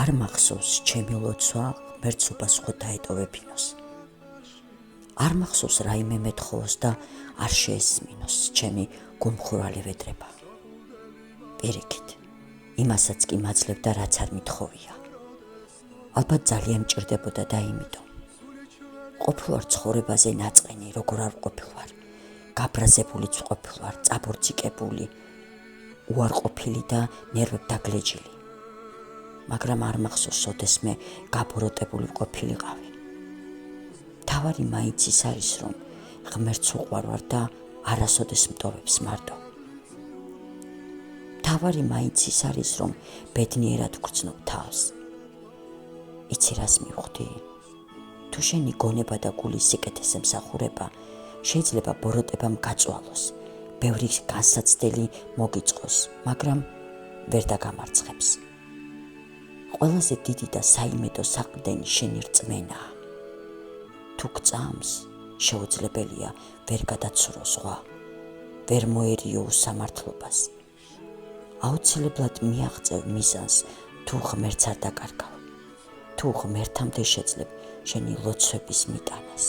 არ მახსოვს ჩემი ლოცვა ღმერთსობას ხო დაეტოვებინოს. არ მახსოვს რაიმე მეთხოვოს და არ შეესმინოს ჩემი გულმხურვალი ვედრება. პირიქით, იმასაც კი მაძლევდა, რაც არ მithოვია. ალბათ ძალიან მჭირდებოდა და იმიტომ. ყოფილვარ ცხოვრებაზე ნაწყენი, როგორ არ ყოფილვარ, გაბრაზებულიც ყოფილვარ, წაბორძიკებული, უარყოფილი და ნერვებდაგლეჯილი. მაგრამ არ მახსოვს ოდესმე გაბოროტებული ყოფილიყავი. თავარი მაინც ის არის, რომ ღმერთს უყვარვარ და არასოდეს მტოვებს მარტო. თავარი მაინც ის არის, რომ ბედნიერად ვგრძნობ თავს. იცი რას მივხვდი? თუ შენი გონება და გულის სიკეთეს ემსახურება, შეიძლება ბოროტებამ გაწვალოს, ბევრი განსაცდელი მოგიწყოს, მაგრამ ვერ დაგამარცხებს. ყველაზე დიდი და საიმედო საყრდენი შენი რწმენაა. თუ გწამს, შეუძლებელია ვერ გადაცურო ზღვა, ვერ მოერიო უსამართლობას. აუცილებლად მიაღწევ მიზანს, თუ ღმერთს არ დაკარგავ, თუ ღმერთამდე შეძლებ შენი ლოცვების მიტანას.